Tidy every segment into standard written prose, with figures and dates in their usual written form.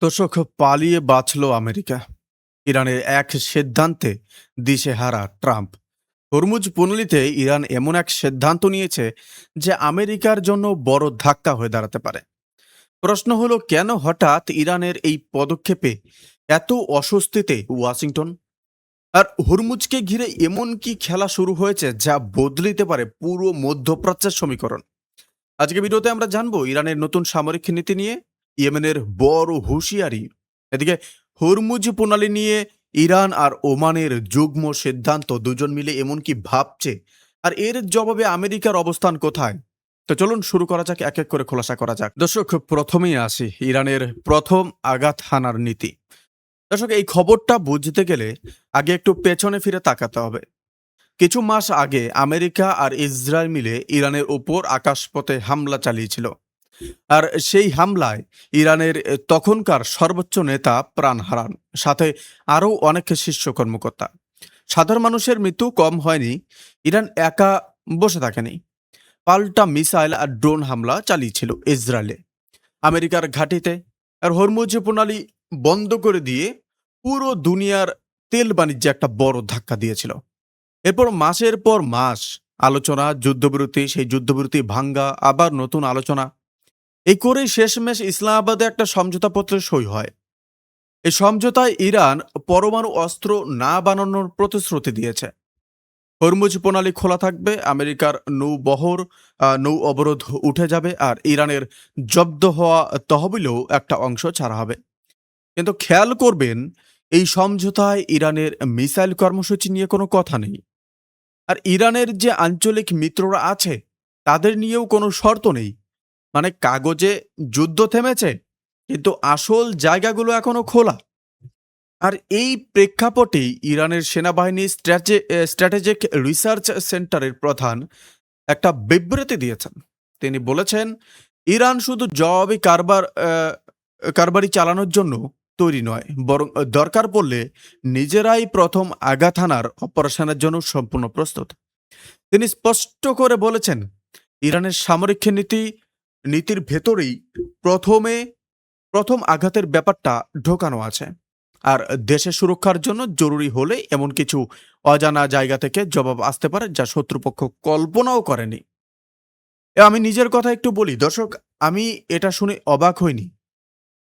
দর্শক, পালিয়ে বাঁচল আমেরিকা। ইরানের এক সিদ্ধান্তে দিশেহারা ট্রাম্প। হরমুজ প্রণালীতে ইরান এমন এক সিদ্ধান্ত নিয়েছে যে আমেরিকার জন্য বড় ধাক্কা হয়ে দাঁড়াতে পারে। প্রশ্ন হলো, কেন হঠাৎ ইরানের এই পদক্ষেপে এত অস্বস্তিতে ওয়াশিংটন? আর হরমুজকে ঘিরে এমন কি খেলা শুরু হয়েছে যা বদলে দিতে পারে পুরো মধ্যপ্রাচ্যের সমীকরণ? আজকে ভিডিওতে আমরা জানবো ইরানের নতুন সামরিক নীতি নিয়ে, ইয়েমেনের বড় হুঁশিয়ারি, এদিকে হরমুজ প্রণালী নিয়ে ইরান আর ওমানের যুগ্ম সিদ্ধান্ত, দুজন মিলে এমন কি ভাবছে, আর এর জবাবে আমেরিকার অবস্থান কোথায়? তো চলুন শুরু করা যাক, এক এক করে খোলাসা করা যাক। দর্শক, প্রথমেই আসি ইরানের প্রথম আঘাত হানার নীতি। দর্শক, এই খবরটা বুঝতে গেলে আগে একটু পেছনে ফিরে তাকাতে হবে। কিছু মাস আগে আমেরিকা আর ইসরায়েল মিলে ইরানের ওপর আকাশপথে হামলা চালিয়েছিল। আর সেই হামলায় ইরানের তখনকার সর্বোচ্চ নেতা প্রাণ হারান, সাথে আরও অনেক শীর্ষ কর্মকর্তা। সাধারণ মানুষের মৃত্যু কম হয়নি। ইরান একা বসে থাকেনি, পাল্টা মিসাইল আর ড্রোন হামলা চালিয়েছিল ইসরায়েলে, আমেরিকার ঘাঁটিতে। আর হরমুজ প্রণালী বন্ধ করে দিয়ে পুরো দুনিয়ার তেল বাণিজ্যে একটা বড় ধাক্কা দিয়েছিল। এরপর মাসের পর মাস আলোচনা, যুদ্ধবিরতি, সেই যুদ্ধবিরতি ভাঙ্গা, আবার নতুন আলোচনা, এই করেই শেষমেশ ইসলামাবাদে একটা সমঝোতাপত্রে সই হয়। এই সমঝোতায় ইরান পরমাণু অস্ত্র না বানানোর প্রতিশ্রুতি দিয়েছে। হরমুজ প্রণালী খোলা থাকবে, আমেরিকার নৌ অবরোধ উঠে যাবে, আর ইরানের জব্দ হওয়া তহবিলেও একটা অংশ ছাড়া হবে। কিন্তু খেয়াল করবেন, এই সমঝোতায় ইরানের মিসাইল কর্মসূচি নিয়ে কোনো কথা নেই। আর ইরানের যে আঞ্চলিক মিত্ররা আছে তাদের নিয়েও কোনো শর্ত নেই। মানে কাগজে যুদ্ধ থেমেছে, কিন্তু আসল জায়গাগুলো এখনো খোলা। আর এই প্রেক্ষাপটেই ইরানের সেনাবাহিনী স্ট্র্যাটেজিক রিসার্চ সেন্টারের প্রধান একটা বিবৃতি দিয়েছেন। তিনি বলেছেন, ইরান শুধু জবাবি কারবারি চালানোর জন্য তৈরি নয়, বরং দরকার পড়লে নিজেরাই প্রথম আঘাত হানার অপারেশনের জন্য সম্পূর্ণ প্রস্তুত। তিনি স্পষ্ট করে বলেছেন, ইরানের সামরিক নীতির ভেতরেই প্রথম আঘাতের ব্যাপারটা ঢোকানো আছে। আর দেশের সুরক্ষার জন্য জরুরি হলে এমন কিছু অজানা জায়গা থেকে জবাব আসতে পারে যা শত্রুপক্ষ কল্পনাও করেনি। আমি নিজের কথা একটু বলি দর্শক, আমি এটা শুনে অবাক হইনি,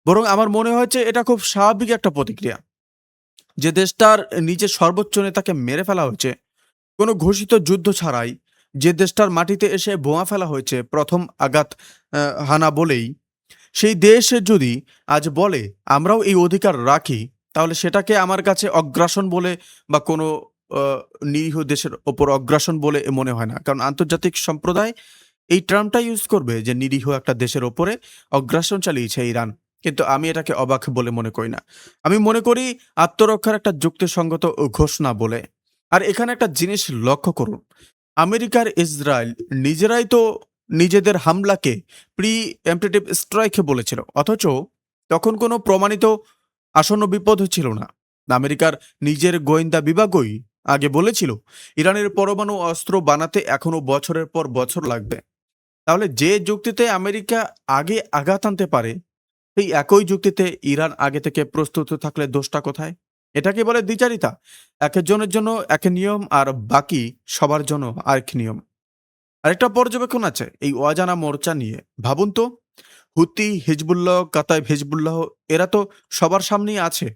বরং আমার মনে হয়েছে এটা খুব স্বাভাবিক একটা প্রতিক্রিয়া। যে দেশটার নিজের সর্বোচ্চ নেতাকে মেরে ফেলা হয়েছে কোনো ঘোষিত যুদ্ধ ছাড়াই, যে দেশটার মাটিতে এসে বোমা ফেলা হয়েছে প্রথম আঘাত হানা বলেই, সেই দেশ যদি আজ বলে আমরাও এই অধিকার রাখি, তাহলে সেটাকে আমার কাছে অগ্রাসন বলে বা কোনো নিরীহ দেশের ওপর অগ্রাসন বলে মনে হয় না। কারণ আন্তর্জাতিক সম্প্রদায় এই টার্মটা ইউজ করবে যে নিরীহ একটা দেশের ওপরে অগ্রাসন চালিয়েছে ইরান। কিন্তু আমি এটাকে অবাক বলে মনে করি না। আমি মনে করি আত্মরক্ষার একটা যুক্তিসঙ্গত ঘোষণা বলে। আর এখানে একটা জিনিস লক্ষ্য করুন, আমেরিকার ইসরায়েল নিজেরাই তো নিজেদের হামলাকে প্রি এমপ্টিটিভ স্ট্রাইক বলেছিল, অথচ তখন কোনো প্রমাণিত আসন্ন বিপদ ছিল না। আমেরিকার নিজের গোয়েন্দা বিভাগই আগে বলেছিল ইরানের পরমাণু অস্ত্র বানাতে এখনো বছরের পর বছর লাগবে। তাহলে যে যুক্তিতে আমেরিকা আগে আঘাত আনতে পারে, সেই একই যুক্তিতে ইরান আগে থেকে প্রস্তুত থাকলে দোষটা কোথায়? এটাকে বলে দ্বিচারিতা। একের জনের জন্য এক নিয়ম, আর বাকি সবার জন্য আরেক নিয়ম। আরেকটা পর্যবেক্ষণ আছে এই অজানা মোর্চা নিয়ে। ভাবুন তো, হুতি, হিজবুল্লাহ, কাতাইব হিজবুল্লাহ, এরা তো সবার সামনেই আছে,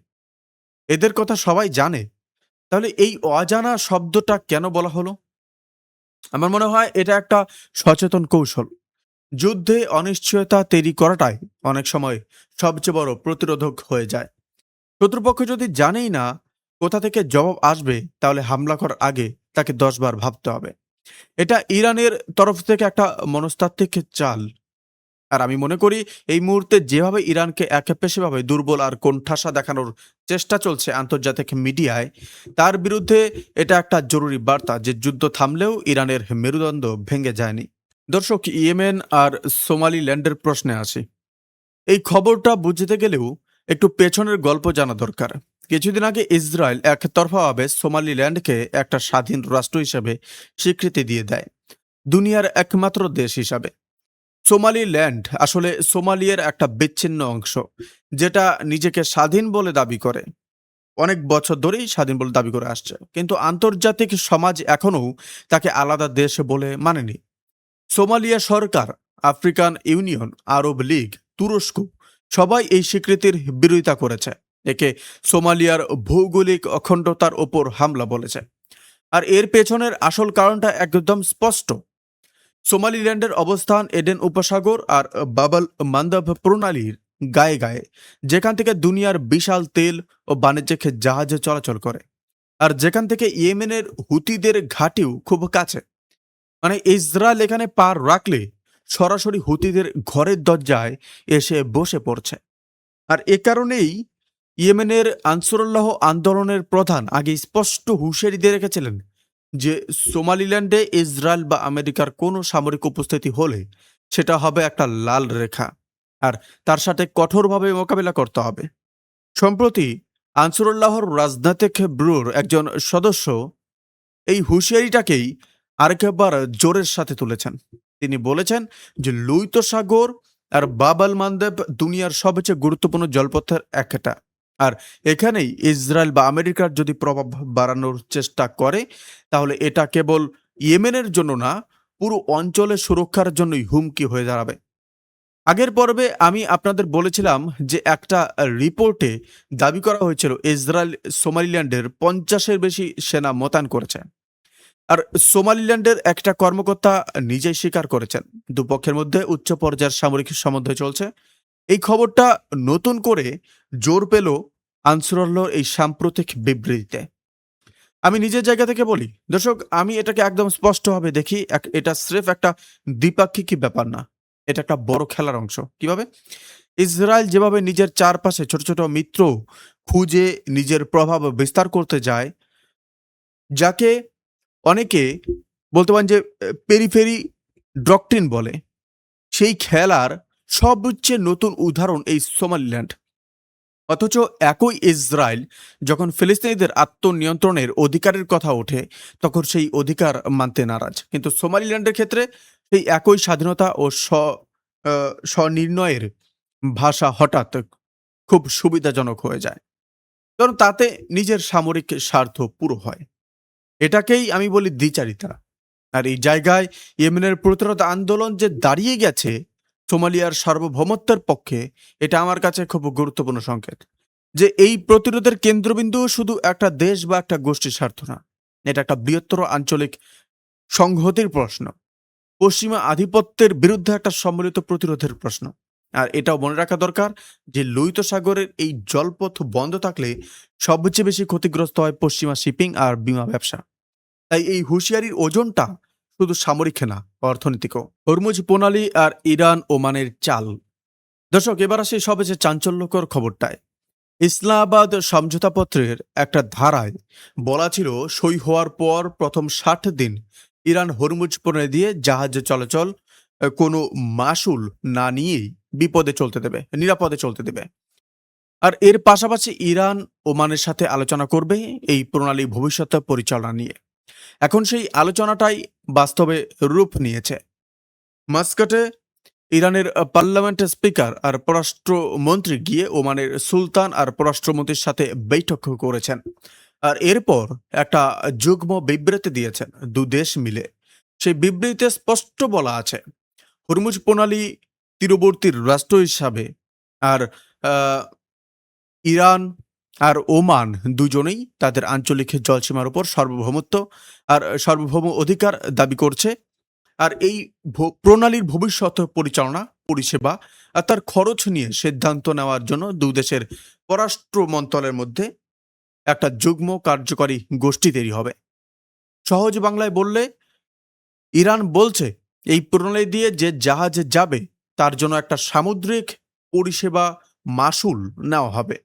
এদের কথা সবাই জানে। তাহলে এই অজানা শব্দটা কেন বলা হলো? আমার মনে হয় এটা একটা সচেতন কৌশল। যুদ্ধে অনিশ্চয়তা তৈরি করাটাই অনেক সময় সবচেয়ে বড় প্রতিরোধক হয়ে যায়। শত্রুপক্ষ যদি জানেই না কোথা থেকে জবাব আসবে, তাহলে হামলা করার আগে তাকে 10 বার ভাবতে হবে। এটা ইরানের তরফ থেকে একটা মনস্তাত্ত্বিক চাল। আর আমি মনে করি এই মুহূর্তে যেভাবে ইরানকে একেপেশেভাবে দুর্বল আর কোণঠাসা দেখানোর চেষ্টা চলছে আন্তর্জাতিক মিডিয়ায়, তার বিরুদ্ধে এটা একটা জরুরি বার্তা যে যুদ্ধ থামলেও ইরানের মেরুদণ্ড ভেঙে যায়নি। দর্শক, ইয়েমেন আর সোমালিল্যান্ডের প্রশ্নে আসি। এই খবরটা বুঝতে গেলেও একটু পেছনের গল্প জানা দরকার। কিছুদিন আগে ইসরায়েল একতরফাভাবে সোমালিল্যান্ডকে একটা স্বাধীন রাষ্ট্র হিসেবে স্বীকৃতি দিয়ে দেয়, দুনিয়ার একমাত্র দেশ হিসাবে। সোমালিল্যান্ড আসলে সোমালিয়ার একটা বিচ্ছিন্ন অংশ, যেটা নিজেকে স্বাধীন বলে দাবি করে। অনেক বছর ধরেই স্বাধীন বলে দাবি করে আসছে। কিন্তু আন্তর্জাতিক সমাজ এখনও তাকে আলাদা দেশ বলে মানেনি। সোমালিয়া সরকার, আফ্রিকান ইউনিয়ন, আরব লীগ, তুরস্ক সবাই এই স্বীকৃতির বিরোধিতা করেছে। একে সোমালিয়ার ভৌগোলিক অখণ্ডতার ওপর হামলা বলেছে। আর এর পেছনের আসল কারণটা একদম স্পষ্ট। সোমালিল্যান্ডের অবস্থান এডেন উপসাগর আর বাবল মান্দাব প্রণালীর গায়ে গায়ে, যেখান থেকে দুনিয়ার বিশাল তেল ও বাণিজ্যিক জাহাজ চলাচল করে, আর যেখান থেকে ইয়েমেনের হুতিদের ঘাঁটিও খুব কাছে। মানে ইসরায়েল এখানে পা রাখলে সরাসরি হুতিদের ঘরের দরজায় এসে বসে পড়ছে। আর এ কারণেই ইয়েমেনের আনসারুল্লাহ আন্দোলনের প্রধান আগে স্পষ্ট হুঁশিয়ারি দিয়ে রেখেছিলেন যে সোমালিল্যান্ডে ইসরায়েল বা আমেরিকার কোনো সামরিক উপস্থিতি হলে সেটা হবে একটা লাল রেখা, আর তার সাথে কঠোরভাবে মোকাবিলা করতে হবে। সম্প্রতি আনসারুল্লাহর রাজনৈতিক ব্যুরোর একজন সদস্য এই হুঁশিয়ারিটাকেই আরেকবার জোরের সাথে তুলেছেন। তিনি বলেছেন যে লুইত সাগর আর বাবাল মান্দেব দুনিয়ার সবচেয়ে গুরুত্বপূর্ণ জলপথের একটা, আর এখানেই ইসরায়েল বা আমেরিকার যদি প্রভাব বাড়ানোর চেষ্টা করে তাহলে এটা কেবল ইয়েমেনের জন্য না, পুরো অঞ্চলের সুরক্ষার জন্যই হুমকি হয়ে দাঁড়াবে। আগের পর্বে আমি আপনাদের বলেছিলাম যে একটা রিপোর্টে দাবি করা হয়েছিল ইসরায়েল সোমালিল্যান্ডের 50-এর বেশি সেনা মোতায়েন করেছে। আর সোমালিল্যান্ডের একটা কর্মকর্তা নিজেই স্বীকার করেছেন দুপক্ষের মধ্যে উচ্চ পর্যায়ের সামরিক সমন্বয় চলছে। এই খবরটা নতুন করে জোর পেল আনসারুল্লাহর এই সাম্প্রতিক বিবৃতিতে। আমি নিজের জায়গা থেকে বলি দর্শক, আমি এটাকে একদম স্পষ্টভাবে দেখি, এটা স্রেফ একটা দ্বিপাক্ষিক ব্যাপার না, এটা একটা বড় খেলার অংশ। কিভাবে ইসরায়েল যেভাবে নিজের চারপাশে ছোট ছোট মিত্র খুঁজে নিজের প্রভাব বিস্তার করতে যায়, যাকে অনেকে বলতে পারেন যে পেরিফেরি ডক্ট্রিন বলে, সেই খেলার সবচেয়ে নতুন উদাহরণ এই সোমালিল্যান্ড। অথচ একই ইসরায়েল যখন ফিলিস্তিনিদের আত্মনিয়ন্ত্রণের অধিকারের কথা ওঠে তখন সেই অধিকার মানতে নারাজ। কিন্তু সোমালিল্যান্ডের ক্ষেত্রে সেই একই স্বাধীনতা ও স্বনির্ণয়ের ভাষা হঠাৎ খুব সুবিধাজনক হয়ে যায়, কারণ তাতে নিজের সামরিক স্বার্থ পুরো হয়। এটাকেই আমি বলি দ্বিচারিতা। আর এই জায়গায় ইয়েমেনের প্রতিরোধ আন্দোলন যে দাঁড়িয়ে গেছে সোমালিয়ার সার্বভৌমত্বের পক্ষে, এটা আমার কাছে খুব গুরুত্বপূর্ণ সংকেত যে এই প্রতিরোধের কেন্দ্রবিন্দু শুধু একটা দেশ বা একটা গোষ্ঠীর স্বার্থ না, এটা একটা বৃহত্তর আঞ্চলিক সংহতির প্রশ্ন, পশ্চিমা আধিপত্যের বিরুদ্ধে একটা সম্মিলিত প্রতিরোধের প্রশ্ন। আর এটাও মনে রাখা দরকার যে লোহিত সাগরের এই জলপথ বন্ধ থাকলে সবচেয়ে বেশি ক্ষতিগ্রস্ত হয় পশ্চিমা শিপিং আর বিমা ব্যবসা। তাই এই হুঁশিয়ারির ওজনটা শুধু সামরিক না, অর্থনৈতিকও। হরমুজ প্রণালী আর ইরান ওমানের চাল। দর্শক, এবার আসে সবচেয়ে চাঞ্চল্যকর খবরটায়। ইসলামাবাদ সমঝোতাপত্রের একটা ধারায় বলা ছিল সই হওয়ার পর প্রথম 60 দিন ইরান হরমুজ প্রণালী দিয়ে জাহাজ চলাচল কোনো মাসুল না নিয়েই নিরাপদে চলতে দেবে। আর এর পাশাপাশি ইরান ওমানের সাথে আলোচনা করবে এই প্রণালী ভবিষ্যৎ পরিচালনা নিয়ে। এখন সেই আলোচনাটাই বাস্তবে রূপ নিয়েছে। মাস্কাটে ইরানের পার্লামেন্টের স্পিকার আর পররাষ্ট্রমন্ত্রী গিয়ে ওমানের সুলতান আর পররাষ্ট্রমন্ত্রীর সাথে বৈঠক করেছেন। আর এরপর একটা যুগ্ম বিবৃতি দিয়েছেন দু দেশ মিলে। সেই বিবৃতিতে স্পষ্ট বলা আছে হরমুজ প্রণালী তীরবর্তী রাষ্ট্র হিসাবে আর আহ, ইরান আর ওমান দুজনেই তাদের আঞ্চলিক জলসীমার উপর সার্বভৌমত্ব আর সার্বভৌম অধিকার দাবি করছে। আর এই প্রণালীর ভবিষ্যৎ পরিচালনা, পরিষেবা আর তার খরচ নিয়ে সিদ্ধান্ত নেওয়ার জন্য দু দেশের পররাষ্ট্র মন্ত্রণালয়ের মধ্যে একটা যুগ্ম কার্যকরী গোষ্ঠী তৈরি হবে। সহজ বাংলায় বললে ইরান বলছে এই প্রণালী দিয়ে যে জাহাজ যাবে তার জন্য একটা সামুদ্রিক পরিষেবা মাসুল নেওয়া হবে।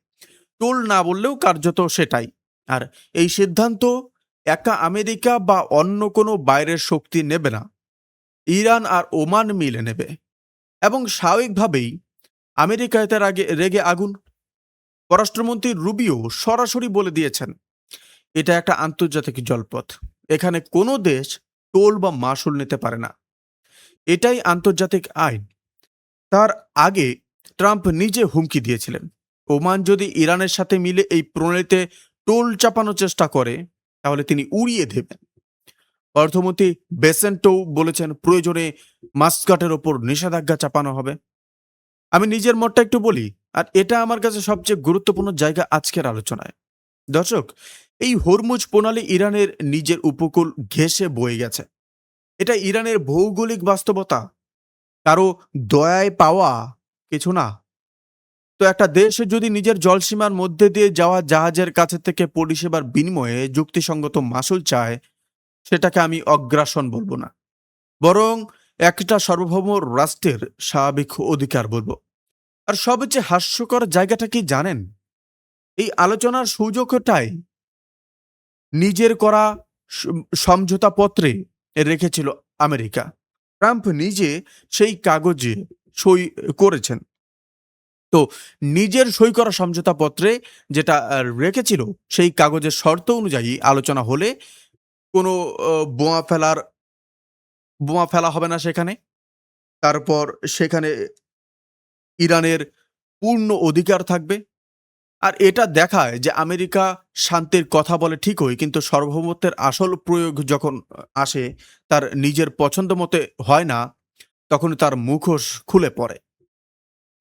টোল না বললেও কার্যত সেটাই। আর এই সিদ্ধান্ত একা আমেরিকা বা অন্য কোনো বাইরের শক্তি নেবে না, ইরান আর ওমান মিলে নেবে। এবং স্বাভাবিকভাবেই আমেরিকা এটার আগে রেগে আগুন। পররাষ্ট্রমন্ত্রী রুবিও সরাসরি বলে দিয়েছেন এটা একটা আন্তর্জাতিক জলপথ, এখানে কোনো দেশ টোল বা মাসুল নিতে পারে না, এটাই আন্তর্জাতিক আইন। তার আগে ট্রাম্প নিজে হুমকি দিয়েছিলেন, ওমান যদি ইরানের সাথে মিলে এই প্রণালীতে টোল চাপানোর চেষ্টা করে তাহলে তিনি উড়িয়ে দেবেন। অর্থমন্ত্রী বেসেন্টো বলেছেন প্রয়োজনে মাস্কাটের ওপর নিষেধাজ্ঞা চাপানো হবে। আমি নিজের মতটা একটু বলি, আর এটা আমার কাছে সবচেয়ে গুরুত্বপূর্ণ জায়গা আজকের আলোচনায়। দর্শক, এই হরমুজ প্রণালী ইরানের নিজের উপকূল ঘেঁষে বয়ে গেছে। এটা ইরানের ভৌগোলিক বাস্তবতা, কারো দয়ায় পাওয়া কিছু না। তো একটা দেশ যদি নিজের জলসীমার মধ্যে দিয়ে যাওয়া জাহাজের কাছে থেকে পরিষেবার বিনিময়ে যুক্তিসঙ্গত মাসুল চায়, সেটাকে আমি অগ্রাসন বলবো না, বরং একটা সার্বভৌম রাষ্ট্রের স্বাভাবিক অধিকার বলবো। আর সবচেয়ে হাস্যকর জায়গাটা কি জানেন? এই আলোচনার সুযোগটাই নিজের করা সমঝোতাপত্রে রেখেছিল আমেরিকা। ট্রাম্প নিজে সেই কাগজে সই করেছেন। তো নিজের সই করা সমঝোতাপত্রে যেটা রেখেছিল, সেই কাগজের শর্ত অনুযায়ী আলোচনা হলে কোনো বোমা ফেলা হবে না সেখানে। তারপর সেখানে ইরানের পূর্ণ অধিকার থাকবে। আর এটা দেখায় যে আমেরিকা শান্তির কথা বলে ঠিকই, কিন্তু সার্বভৌমত্বের আসল প্রয়োগ যখন আসে, তার নিজের পছন্দ মতে হয় না, তখন তার মুখোশ খুলে পড়ে।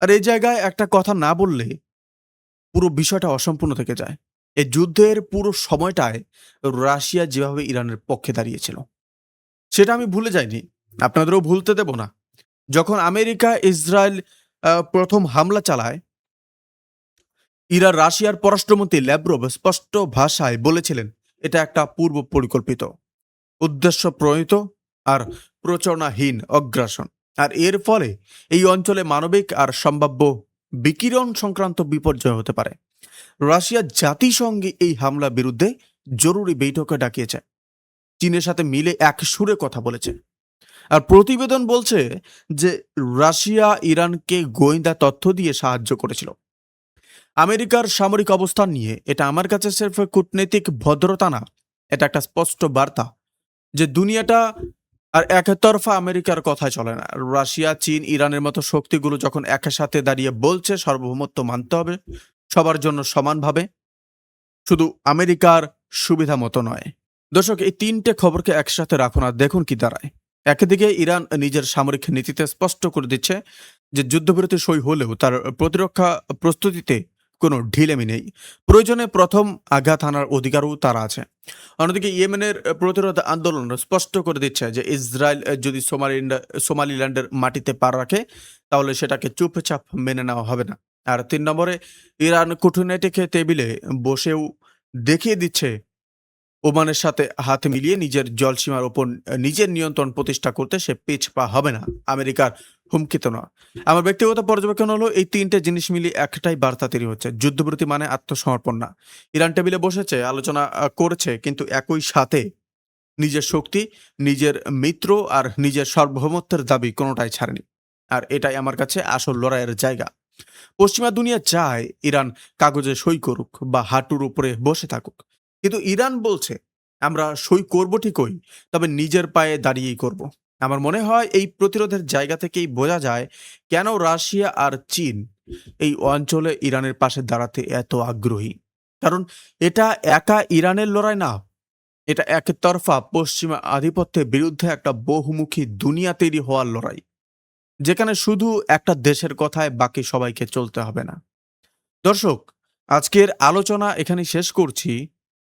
আর এই জায়গায় একটা কথা না বললে পুরো বিষয়টা অসম্পূর্ণ থেকে যায়। এই যুদ্ধের পুরো সময়টায় রাশিয়া যেভাবে ইরানের পক্ষে দাঁড়িয়েছিল, সেটা আমি ভুলে যাইনি, আপনাদেরও ভুলতে দেব না। যখন আমেরিকা ইসরায়েল প্রথম হামলা চালায়, রাশিয়ার পররাষ্ট্রমন্ত্রী ল্যাভরভ স্পষ্ট ভাষায় বলেছিলেন এটা একটা পূর্ব পরিকল্পিত, উদ্দেশ্য প্রণীত আর প্রচারণাহীন অগ্রাসন। আর এর ফলে এই অঞ্চলে মানবিক আর সম্ভাব্য বিকিরণ সংক্রান্ত বিপর্যয় হতে পারে। রাশিয়া জাতিসংঘে এই হামলা বিরুদ্ধে জরুরি বৈঠকে ডাকিয়েছে, চীনের সাথে মিলে এক সুরে কথা বলেছে। আর প্রতিবেদন বলছে যে রাশিয়া ইরানকে গোয়েন্দা তথ্য দিয়ে সাহায্য করেছিল। আমেরিকার সামরিক অবস্থান নিয়ে এটা আমার কাছে সির্ফ কূটনৈতিক ভদ্রতা না, এটা একটা স্পষ্ট বার্তা যে দুনিয়াটা আর একতরফা আমেরিকার কথায় চলে না। রাশিয়া, চীন, ইরানের মতো শক্তিগুলো যখন একসাথে দাঁড়িয়ে বলছে সার্বভৌমত্ব মানতে হবে সবার জন্য সমানভাবে, শুধু আমেরিকার সুবিধা মতো নয়। দর্শক, এই তিনটে খবরকে একসাথে রাখুন আর দেখুন কি দাঁড়ায়। একদিকে ইরান নিজের সামরিক নীতিতে স্পষ্ট করে দিচ্ছে যে যুদ্ধবিরতি সই হলেও তার প্রতিরক্ষা প্রস্তুতিতে কোনো ঢিলেমি নেই, প্রয়োজনে প্রথম আঘাত হানার অধিকারও তারা আছে। অন্যদিকে ইয়েমেনের প্রতিরোধ আন্দোলন স্পষ্ট করে দিচ্ছে যে ইসরায়েল যদি সোমালিল্যান্ডের মাটিতে পা রাখে তাহলে সেটাকে চুপচাপ মেনে নেওয়া হবে না। আর ৩ নম্বরে ইরান কূটনৈতিক টেবিলে বসেও দেখিয়ে দিচ্ছে ওমানের সাথে হাত মিলিয়ে নিজের জলসীমার ওপর নিজের নিয়ন্ত্রণ প্রতিষ্ঠা করতে সে পিছপা হবে না, আমেরিকার হুমকিতে না। আমার ব্যক্তিগত পর্যবেক্ষণ হলো এই তিনটে জিনিস মিলিয়ে একটাই বার্তা তৈরি হচ্ছে, যুদ্ধবিরতি মানে আত্মসমর্পণ না। ইরান টেবিলে বসেছে, আলোচনা করেছে, কিন্তু একই সাথে নিজের শক্তি, নিজের মিত্র আর নিজের সার্বভৌমত্বের দাবি কোনোটাই ছাড়েনি। আর এটাই আমার কাছে আসল লড়াইয়ের জায়গা। পশ্চিমা দুনিয়া চায় ইরান কাগজে সই করুক বা হাঁটুর উপরে বসে থাকুক, কিন্তু ইরান বলছে আমরা সই করব ঠিকই, তবে নিজের পায়ে দাঁড়িয়েই করব। আমার মনে হয় এই প্রতিরোধের জায়গা থেকেই বোঝা যায় কেন রাশিয়া আর চীন এই অঞ্চলে ইরানের পাশে দাঁড়াতে এত আগ্রহী। কারণ এটা একা ইরানের লড়াই না, এটা একতরফা পশ্চিমা আধিপত্যের বিরুদ্ধে একটা বহুমুখী দুনিয়া তৈরি হওয়ার লড়াই, যেখানে শুধু একটা দেশের কথায় বাকি সবাইকে চলতে হবে না। দর্শক, আজকের আলোচনা এখানে শেষ করছি।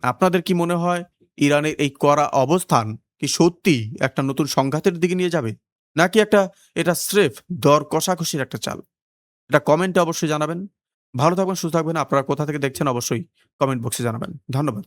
আপনাদের কি মনে হয় ইরানের এই কড়া অবস্থান কি সত্যি একটা নতুন সংঘাতের দিকে নিয়ে যাবে, নাকি এটা স্রেফ দর কষাকষির একটা চাল? এটা কমেন্টে অবশ্যই জানাবেন। ভালো থাকবেন, সুস্থ থাকবেন। আপনারা কোথা থেকে দেখছেন অবশ্যই কমেন্ট বক্সে জানাবেন। ধন্যবাদ।